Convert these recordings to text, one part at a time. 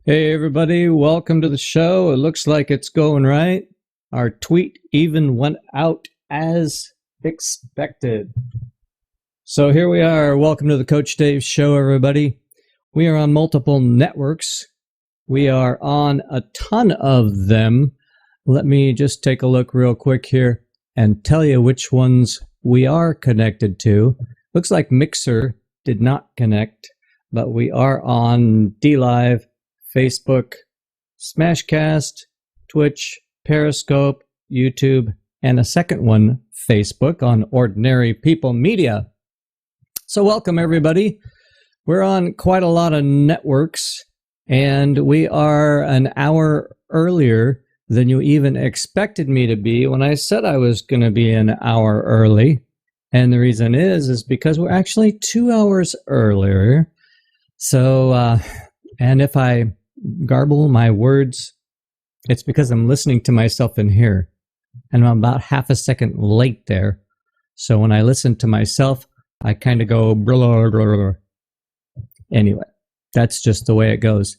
Hey everybody, welcome to the show. It looks like it's going right. Our tweet even went out as expected. So here we are. Welcome to the Coach Dave Show, everybody. We are on multiple networks. We are on a ton of them. Let me just take a look real quick here and tell you which ones we are connected to. Looks like Mixer did not connect, but we are on DLive, Facebook, Smashcast, Twitch, Periscope, YouTube, and a second one, Facebook, on Ordinary People Media. So welcome, everybody. We're on quite a lot of networks, and we are an hour earlier than you even expected me to be when I said I was going to be an hour early. And the reason is because we're actually 2 hours earlier. So, and if I garble my words, it's because I'm listening to myself in here, and I'm about half a second late there. So when I listen to myself, I kind of go blah, blah, blah, blah. Anyway, that's just the way it goes.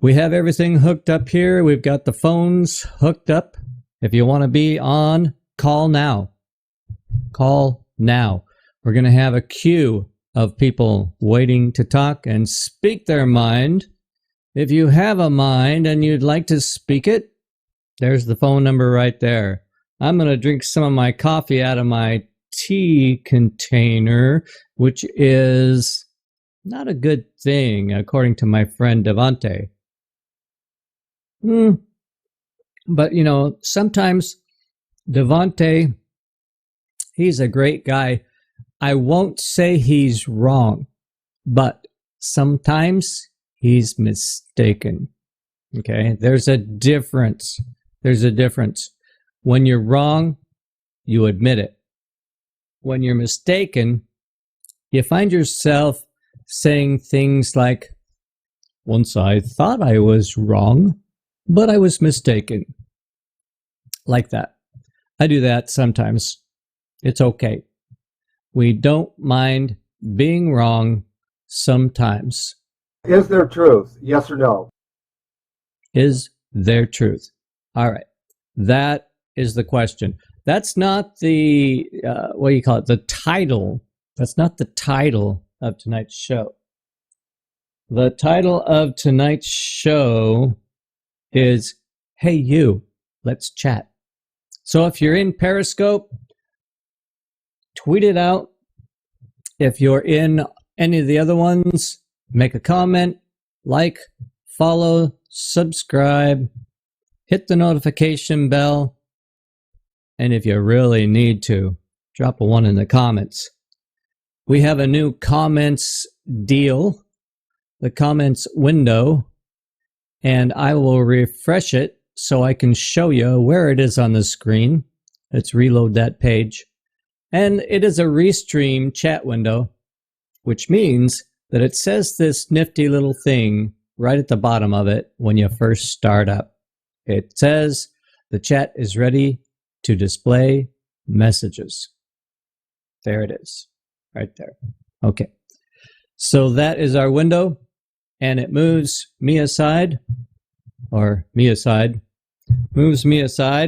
We have everything hooked up here. We've got the phones hooked up. If you want to be on, call now. Call now. We're going to have a queue of people waiting to talk and speak their mind. If you have a mind and you'd like to speak it, there's the phone number right there. I'm going to drink some of my coffee out of my tea container, which is not a good thing, according to my friend Devante. But, you know, sometimes Devante, he's a great guy. I won't say he's wrong, but sometimes he's mistaken. Okay, there's a difference. There's a difference. When you're wrong, you admit it. When you're mistaken, you find yourself saying things like, once I thought I was wrong, but I was mistaken. Like that. I do that sometimes. It's okay. We don't mind being wrong sometimes. Is there truth? Yes or no? Is there truth? All right. That is the question. That's not the, what do you call it? The title. That's not the title of tonight's show. The title of tonight's show is, Hey You, Let's Chat. So if you're in Periscope, tweet it out. If you're in any of the other ones, make a comment, like, follow, subscribe, hit the notification bell, and if you really need to, drop a 1 in the comments. We have a new comments deal, the comments window, and I will refresh it so I can show you where it is on the screen. Let's reload that page. And it is a Restream chat window, which means that it says this nifty little thing right at the bottom of it when you first start up. It says the chat is ready to display messages. There it is, right there. Okay, so that is our window, and it moves me aside, moves me aside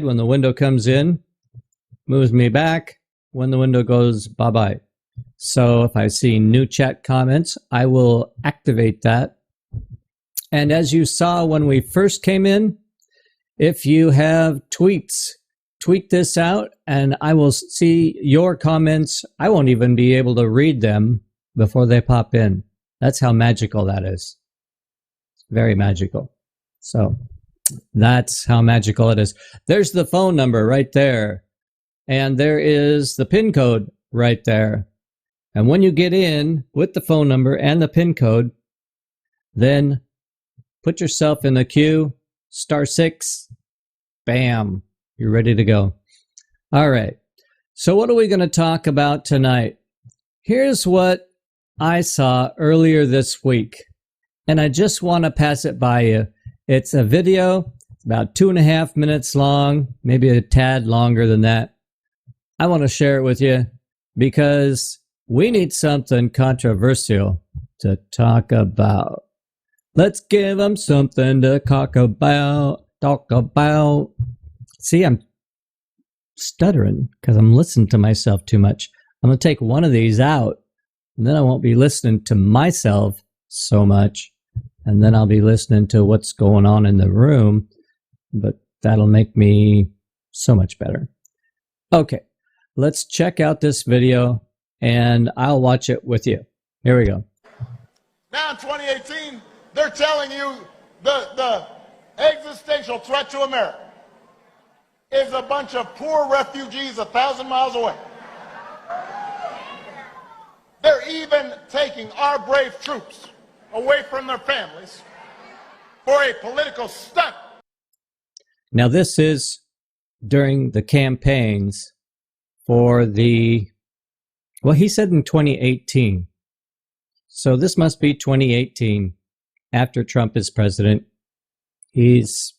when the window comes in, moves me back when the window goes bye-bye. So if I see new chat comments, I will activate that. And as you saw when we first came in, if you have tweets, tweet this out and I will see your comments. I won't even be able to read them before they pop in. That's how magical that is. Very magical. So that's how magical it is. There's the phone number right there. And there is the PIN code right there. And when you get in with the phone number and the PIN code, then put yourself in the queue, *6, bam, you're ready to go. All right, so what are we going to talk about tonight? Here's what I saw earlier this week, and I just want to pass it by you. It's a video, about 2.5 minutes long, maybe a tad longer than that. I want to share it with you because we need something controversial to talk about. Let's give them something to talk about. See, I'm stuttering because I'm listening to myself too much. I'm going to take one of these out, and then I won't be listening to myself so much, and then I'll be listening to what's going on in the room, but that'll make me so much better. Okay, let's check out this video, and I'll watch it with you. Here we go. Now in 2018, they're telling you the existential threat to America is a bunch of poor refugees 1,000 miles away. They're even taking our brave troops away from their families for a political stunt. Now this is during the campaigns for well, he said in 2018. So this must be 2018 after Trump is president. He's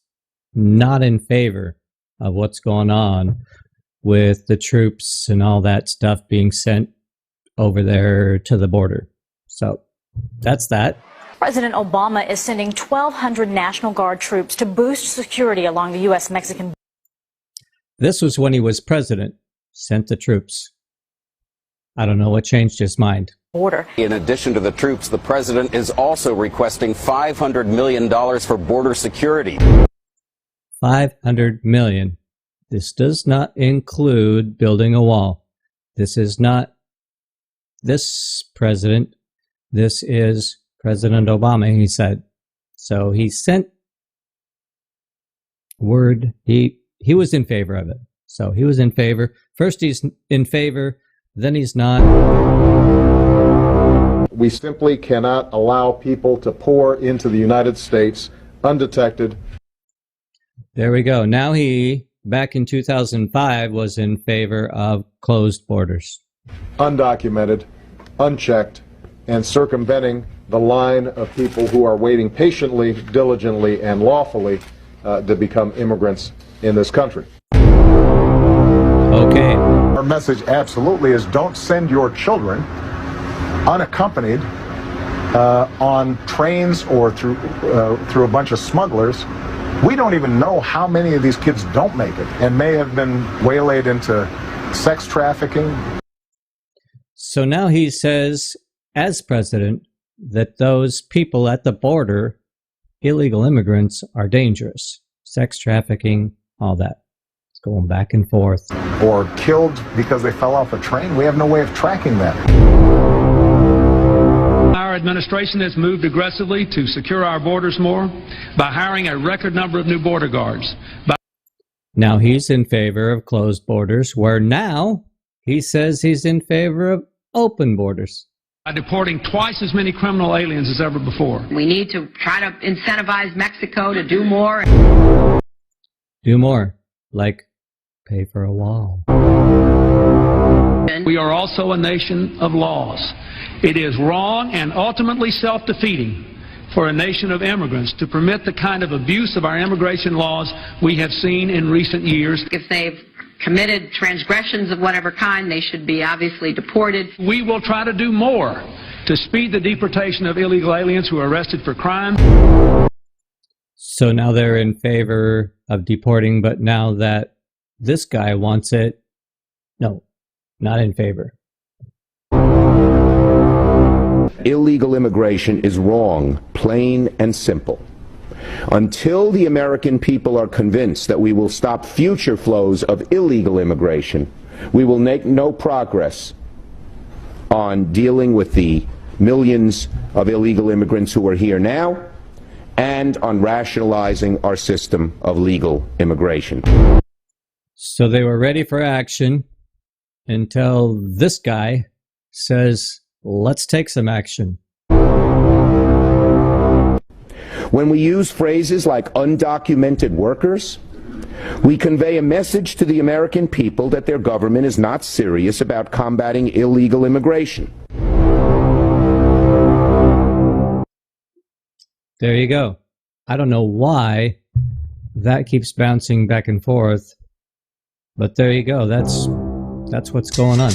not in favor of what's going on with the troops and all that stuff being sent over there to the border. So that's that. President Obama is sending 1,200 National Guard troops to boost security along the U.S.-Mexican. This was when he was president, sent the troops. I don't know what changed his mind. Border. In addition to the troops, the president is also requesting $500 million for border security. $500 million. This does not include building a wall. This is not this president. This is President Obama, he said. So he sent word. He was in favor of it. So he was in favor. First he's in favor, then he's not. We simply cannot allow people to pour into the United States undetected. There we go. Now he, back in 2005, was in favor of closed borders. Undocumented, unchecked, and circumventing the line of people who are waiting patiently, diligently, and lawfully to become immigrants in this country. Okay. Our message absolutely is don't send your children unaccompanied on trains or through a bunch of smugglers. We don't even know how many of these kids don't make it and may have been waylaid into sex trafficking. So now he says, as president, that those people at the border, illegal immigrants, are dangerous. Sex trafficking, all that. It's going back and forth. Or killed because they fell off a train. We have no way of tracking that. Our administration has moved aggressively to secure our borders more by hiring a record number of new border guards. Now he's in favor of closed borders, where now he says he's in favor of open borders. By deporting twice as many criminal aliens as ever before. We need to try to incentivize Mexico to do more. Do more, like pay for a wall. We are also a nation of laws. It is wrong and ultimately self-defeating for a nation of immigrants to permit the kind of abuse of our immigration laws we have seen in recent years. If they've committed transgressions of whatever kind, they should be obviously deported. We will try to do more to speed the deportation of illegal aliens who are arrested for crime. So now they're in favor of deporting, but now that this guy wants it, no, not in favor. Illegal immigration is wrong, plain and simple. Until the American people are convinced that we will stop future flows of illegal immigration, we will make no progress on dealing with the millions of illegal immigrants who are here now and on rationalizing our system of legal immigration. So they were ready for action until this guy says, let's take some action. When we use phrases like undocumented workers, we convey a message to the American people that their government is not serious about combating illegal immigration. There you go. I don't know why that keeps bouncing back and forth, but there you go. That's what's going on.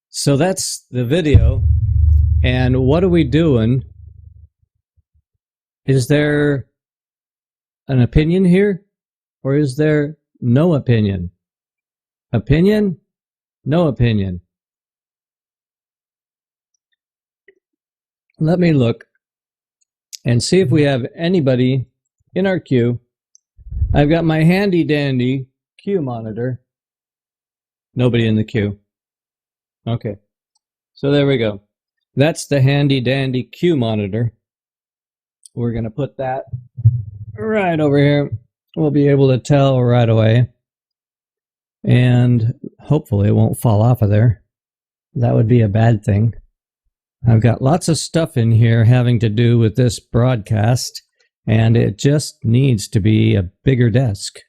So that's the video. And what are we doing Is there an opinion here, or is there no opinion? Opinion? No opinion. Let me look and see if we have anybody in our queue. I've got my handy dandy queue monitor. Nobody in the queue. Okay. So there we go. That's the handy dandy queue monitor. We're going to put that right over here. We'll be able to tell right away. And hopefully it won't fall off of there. That would be a bad thing. I've got lots of stuff in here having to do with this broadcast, and it just needs to be a bigger desk.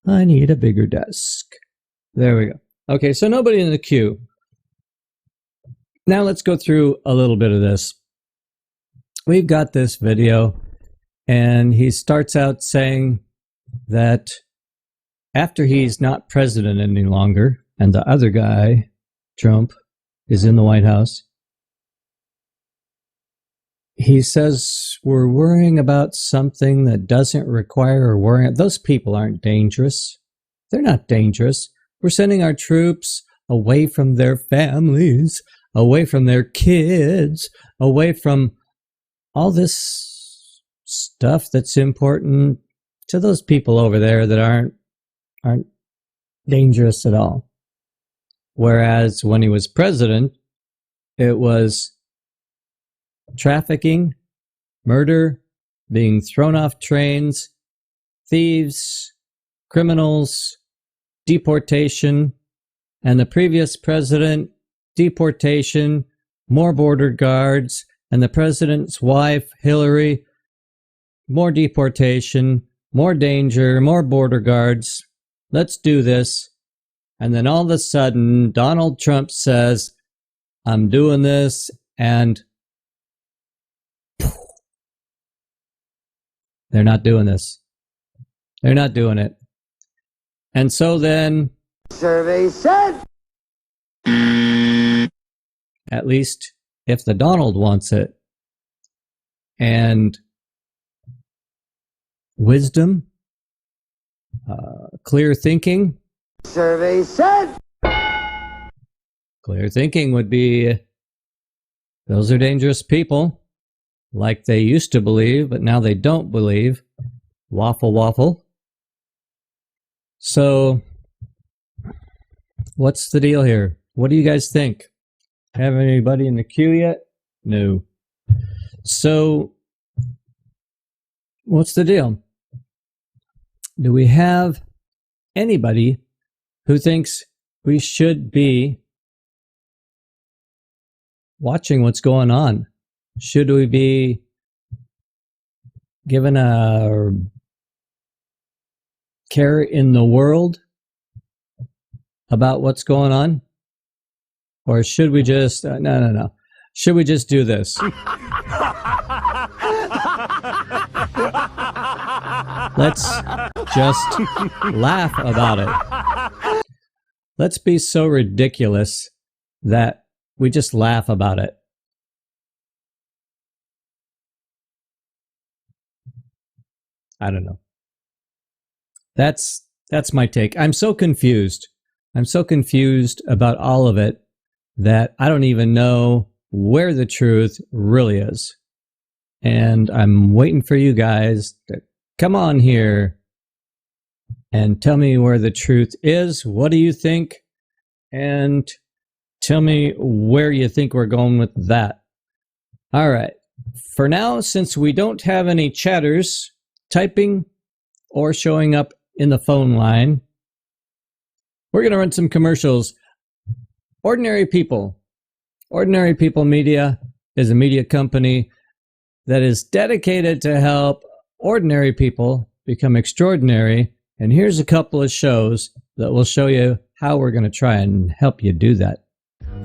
I need a bigger desk. There we go. Okay, so nobody in the queue. Now let's go through a little bit of this. We've got this video, and he starts out saying that after he's not president any longer, and the other guy, Trump, is in the White House, he says we're worrying about something that doesn't require worrying. Those people aren't dangerous. They're not dangerous. We're sending our troops away from their families, away from their kids, away from all this stuff that's important to those people over there that aren't dangerous at all. Whereas when he was president, it was trafficking, murder, being thrown off trains, thieves, criminals, deportation, and the previous president, deportation, more border guards, and the president's wife, Hillary, more deportation, more danger, more border guards. Let's do this. And then all of a sudden, Donald Trump says, I'm doing this, and they're not doing this. They're not doing it. And so then, survey said, at least if the Donald wants it, and wisdom, clear thinking, survey said, clear thinking would be, those are dangerous people, like they used to believe, but now they don't believe. Waffle, waffle. So, what's the deal here? What do you guys think? Have anybody in the queue yet? No. So, what's the deal? Do we have anybody who thinks we should be watching what's going on? Should we be given a care in the world about what's going on? Or should we just, no. Should we just do this? Let's just laugh about it. Let's be so ridiculous that we just laugh about it. I don't know. That's my take. I'm so confused. I'm so confused about all of it that I don't even know where the truth really is. And I'm waiting for you guys to come on here and tell me where the truth is. What do you think? And tell me where you think we're going with that. All right. For now, since we don't have any chatters typing or showing up in the phone line, we're going to run some commercials. Ordinary People Media is a media company that is dedicated to help ordinary people become extraordinary. And here's a couple of shows that will show you how we're going to try and help you do that.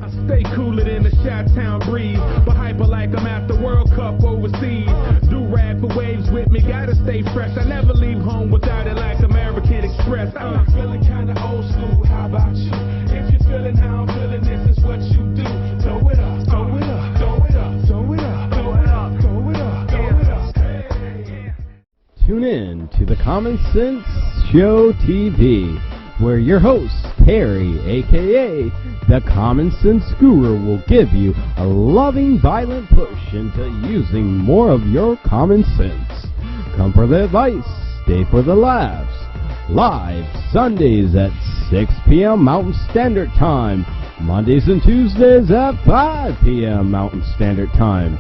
I stay cooler than the Chi-Town breeze, but hyper like I'm at the World Cup overseas. Do rag for waves with me, gotta stay fresh. I never leave home without it like American Express. I'm feeling kinda old school, how about you? If you're feeling how I'm feeling, this is what you do. Throw it up, throw it up, throw it up, throw it up, throw it up, throw it up, throw it up. Common Sense Show TV, where your host, Terry, aka the Common Sense Guru, will give you a loving, violent push into using more of your common sense. Come for the advice, stay for the laughs. Live Sundays at 6 p.m. Mountain Standard Time, Mondays and Tuesdays at 5 p.m. Mountain Standard Time.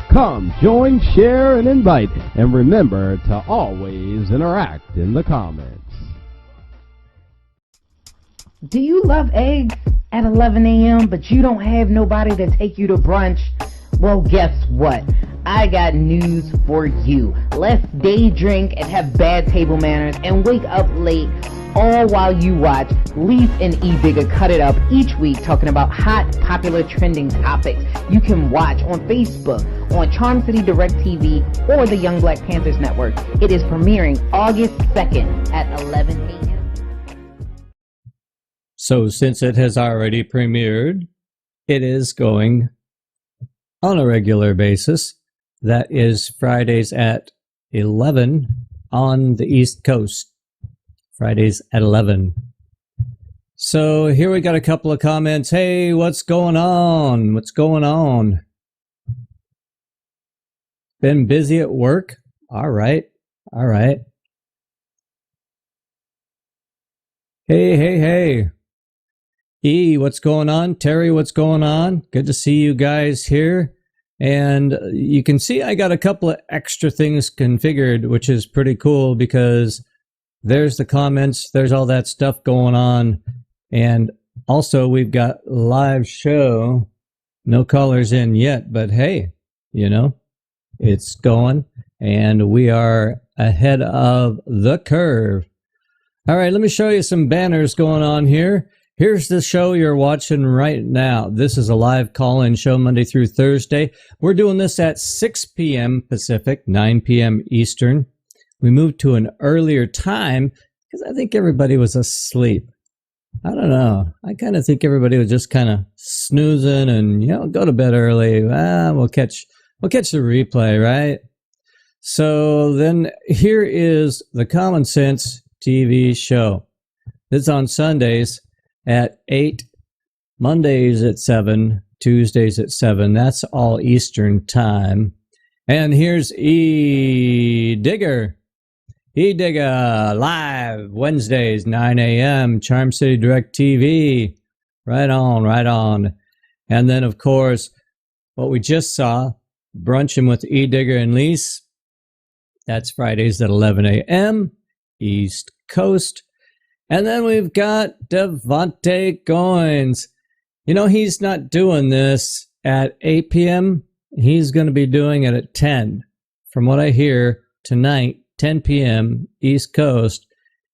Come, join, share, and invite, and remember to always interact in the comments. Do you love eggs at 11 a.m., but you don't have nobody to take you to brunch? Well, guess what? I got news for you. Let's day drink and have bad table manners and wake up late, all while you watch Leaf and E-Bigger cut it up each week talking about hot, popular, trending topics you can watch on Facebook, on Charm City Direct TV, or the Young Black Panthers Network. It is premiering August 2nd at 11 a.m. So since it has already premiered, it is going on a regular basis. That is Fridays at 11 on the East Coast. Fridays at 11. So here we got a couple of comments. Hey, what's going on? What's going on? Been busy at work? All right. All right. Hey. E, what's going on? Terry, what's going on? Good to see you guys here. And you can see I got a couple of extra things configured, which is pretty cool because there's the comments, there's all that stuff going on. And also we've got live show, no callers in yet, but hey, you know, it's going and we are ahead of the curve. All right, let me show you some banners going on here. Here's the show you're watching right now. This is a live call-in show Monday through Thursday. We're doing this at 6 p.m. Pacific, 9 p.m. Eastern. We moved to an earlier time because I think everybody was asleep. I don't know. I kind of think everybody was just kind of snoozing and, you know, go to bed early. We'll catch the replay, right? So then here is the Common Sense TV show. It's on Sundays at 8, Mondays at 7, Tuesdays at 7. That's all Eastern time. And here's E-Digger. E-Digger live Wednesdays, 9 a.m. Charm City Direct TV. Right on, right on. And then, of course, what we just saw, Brunching with E-Digger and Lise. That's Fridays at 11 a.m. East Coast. And then we've got Devontae Goins. You know, he's not doing this at 8 p.m. He's going to be doing it at 10. From what I hear, tonight, 10 p.m. East Coast,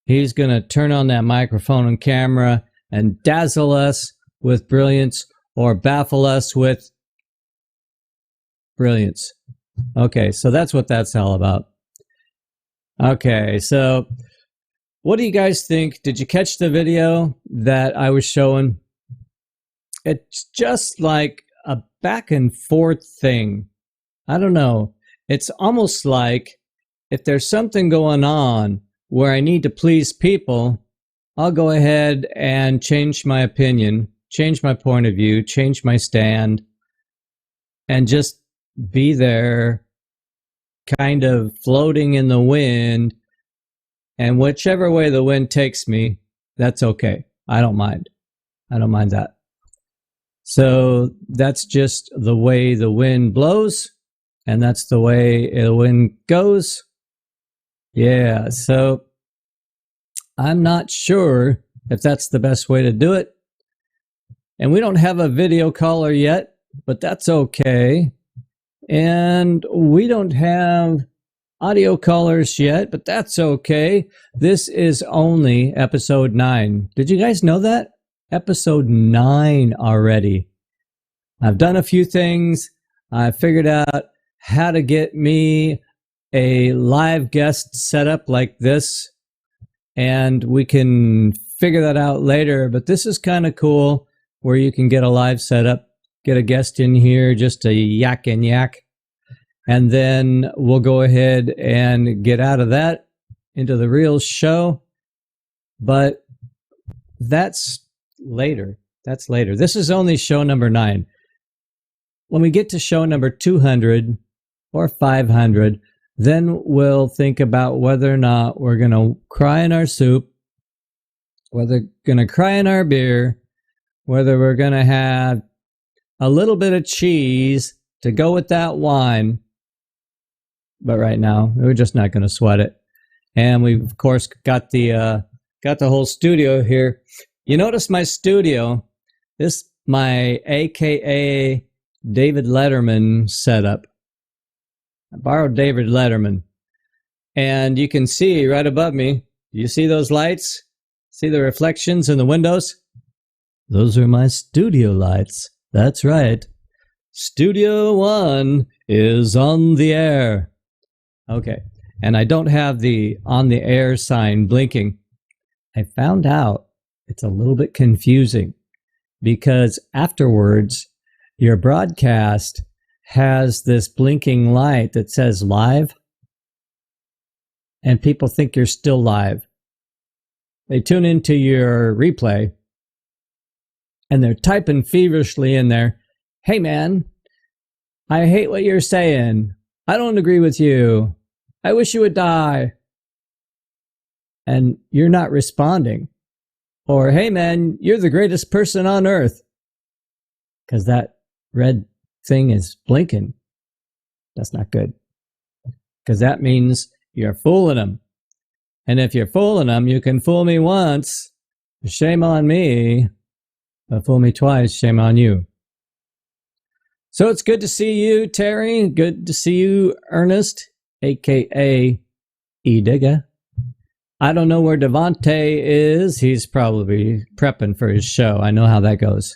he's going to turn on that microphone and camera and dazzle us with brilliance or baffle us with brilliance. Okay, so that's what that's all about. Okay, so what do you guys think? Did you catch the video that I was showing? It's just like a back and forth thing. I don't know. It's almost like if there's something going on where I need to please people, I'll go ahead and change my opinion, change my point of view, change my stand, and just be there kind of floating in the wind. And whichever way the wind takes me, that's okay. I don't mind. I don't mind that. So that's just the way the wind blows, and that's the way the wind goes. Yeah, so I'm not sure if that's the best way to do it. And we don't have a video caller yet, but that's okay. And we don't have audio callers yet, but that's okay. This is only episode 9. Did you guys know that? Episode 9 already. I've done a few things. I figured out how to get me a live guest set up like this, and we can figure that out later. But this is kind of cool where you can get a live setup, get a guest in here just to yak and yak. And then we'll go ahead and get out of that into the real show, but that's later. That's later. This is only show number 9. When we get to show number 200 or 500, then we'll think about whether or not we're going to cry in our soup, whether we're going to cry in our beer, whether we're going to have a little bit of cheese to go with that wine. But right now, we're just not going to sweat it. And we've, of course, got the whole studio here. You notice my studio, this my AKA David Letterman setup. I borrowed David Letterman. And you can see right above me, you see those lights? See the reflections in the windows? Those are my studio lights. That's right. Studio One is on the air. Okay. And I don't have the on the air sign blinking. I found out it's a little bit confusing because afterwards, your broadcast has this blinking light that says live, and people think you're still live. They tune into your replay, and they're typing feverishly in there, "Hey man, I hate what you're saying. I don't agree with you. I wish you would die." And you're not responding. Or, "Hey man, you're the greatest person on earth." Because that red thing is blinking. That's not good. Because that means you're fooling them. And if you're fooling them, you can fool me once. Shame on me. But fool me twice, shame on you. So it's good to see you, Terry. Good to see you, Ernest, a.k.a. E-Digga. I don't know where Devontae is. He's probably prepping for his show. I know how that goes.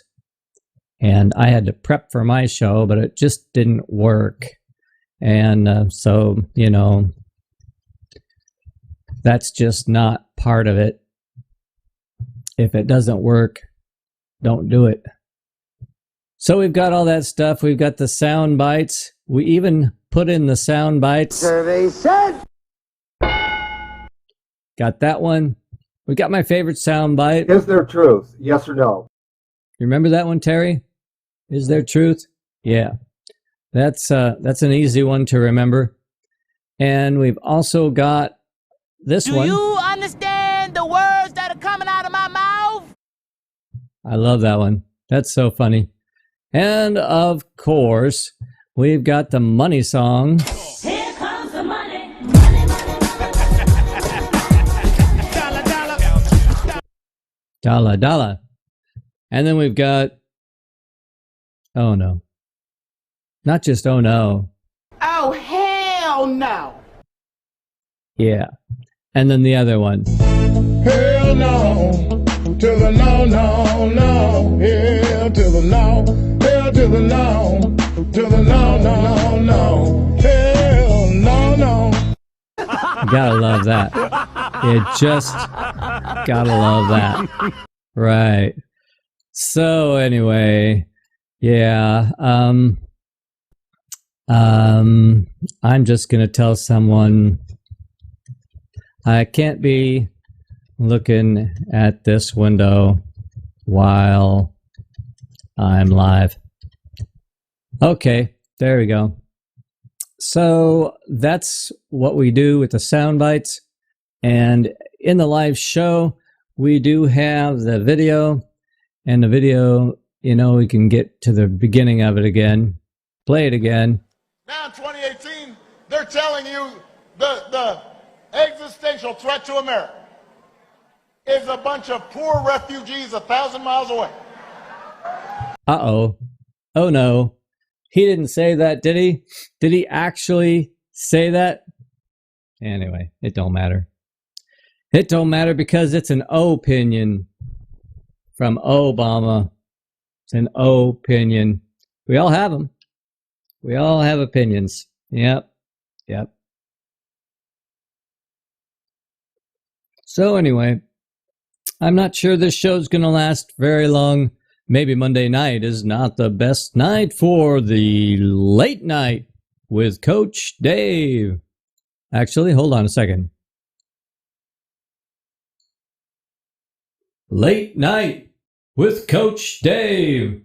And I had to prep for my show, but it just didn't work. And so, you know, that's just not part of it. If it doesn't work, don't do it. So we've got all that stuff. We've got the sound bites. We even put in the sound bites. Survey said. Got that one. We got my favorite sound bite. Is there truth? Yes or no? You remember that one, Terry? Is there truth? Yeah. That's an easy one to remember. And we've also got this one. Do you understand the words that are coming out of my mouth? I love that one. That's so funny. And of course, we've got the money song. Here comes the money. Dollar, dollar. And then we've got, oh no. Not just oh no. Oh, hell no. Yeah. And then the other one. Hell no. To the no, no, no. Hell to the no. Hell to the no. To the no, no, no. Hell no, no. You gotta love that. You just gotta love that. Right. So anyway, yeah. I'm just gonna tell someone I can't be looking at this window while I'm live. Okay, there we go. So that's what we do with the sound bites. And in the live show, we do have the video. And the video, you know, we can get to the beginning of it again. Play it again. Now in 2018, they're telling you the existential threat to America is a bunch of poor refugees 1,000 miles away. Uh-oh. Oh no. He didn't say that, did he? Did he actually say that? Anyway, it don't matter. It don't matter because it's an opinion from Obama. It's an opinion. We all have them. We all have opinions. Yep. Yep. So anyway, I'm not sure this show's going to last very long. Maybe Monday night is not the best night for the late night with Coach Dave. Actually, hold on a second. Late Night with Coach Dave.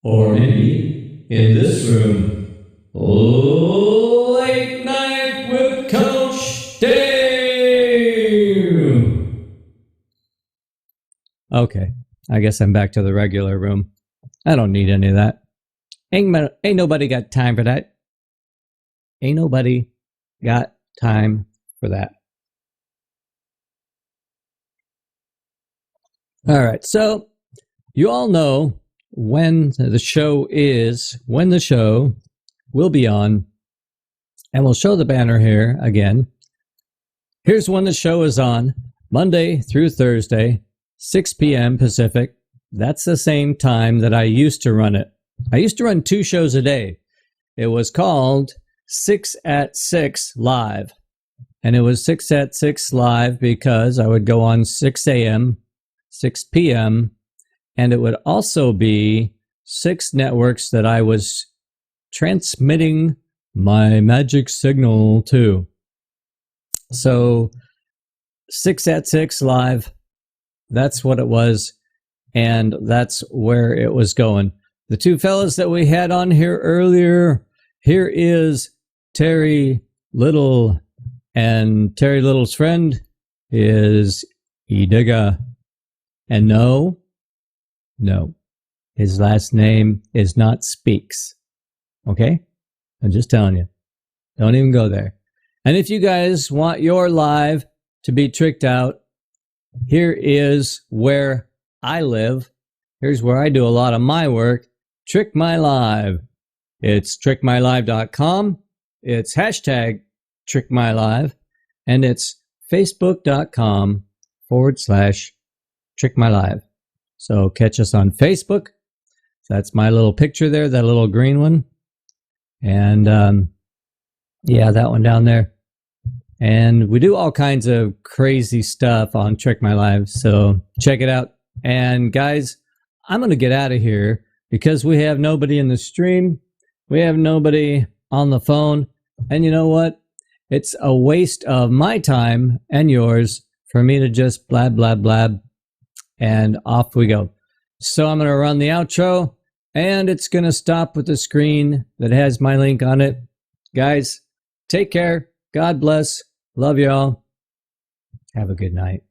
Or maybe in this room, Late Night with Coach Dave. Okay, I guess I'm back to the regular room. I don't need any of that. Ain't nobody got time for that. Ain't nobody got time for that. All right, so you all know when the show will be on, and we'll show the banner here again. Here's when the show is on, Monday through Thursday, 6 p.m. Pacific. That's the same time that I used to run it. I used to run 2 shows a day. It was called 6 at 6 Live. And it was 6 at 6 Live because I would go on 6 a.m., 6 p.m., and it would also be 6 networks that I was transmitting my magic signal to. So 6 at 6 Live, that's what it was, and that's where it was going. The 2 fellas that we had on here earlier, here is Terry Little, and Terry Little's friend is Idiga. And no, his last name is not Speaks. Okay? I'm just telling you. Don't even go there. And if you guys want your live to be tricked out, here is where I live. Here's where I do a lot of my work. Trick My Live. It's trickmylive.com. It's hashtag trickmylive. And it's facebook.com/trickmylive. So catch us on Facebook. That's my little picture there, that little green one. And yeah, that one down there. And we do all kinds of crazy stuff on Trick My Live. So check it out. And guys, I'm going to get out of here because we have nobody in the stream. We have nobody on the phone. And you know what? It's a waste of my time and yours for me to just blab, blab, blab. And off we go. So I'm going to run the outro. And it's going to stop with the screen that has my link on it. Guys, take care. God bless. Love y'all. Have a good night.